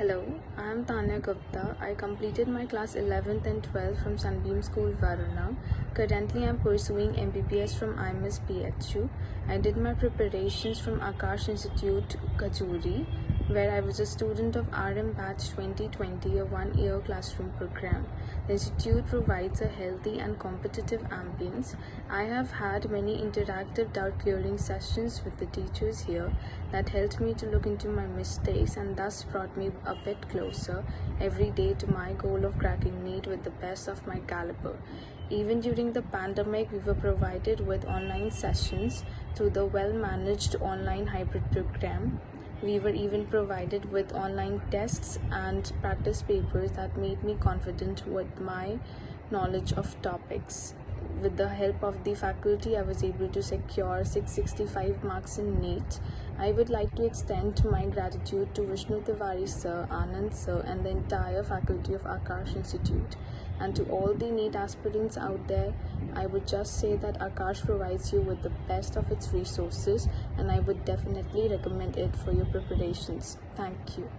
Hello, I am Tanya Gupta. I completed my class 11th and 12th from Sunbeam School, Varanasi. Currently, I am pursuing MBBS from IMS PHU. I did my preparations from Aakash Institute, Kajuri, where I was a student of RM Batch 2020, a one-year classroom program. The institute provides a healthy and competitive ambience. I have had many interactive doubt-clearing sessions with the teachers here that helped me to look into my mistakes and thus brought me a bit closer every day to my goal of cracking NEET with the best of my caliber. Even during the pandemic, we were provided with online sessions through the well-managed online hybrid program. We were even provided with online tests and practice papers that made me confident with my knowledge of topics. With the help of the faculty, I was able to secure 665 marks in NEET. I would like to extend my gratitude to Vishnu Tiwari sir, Anand sir, and the entire faculty of Aakash Institute. And to all the NEET aspirants out there, I would just say that Aakash provides you with the best of its resources, and I would definitely recommend it for your preparations. Thank you.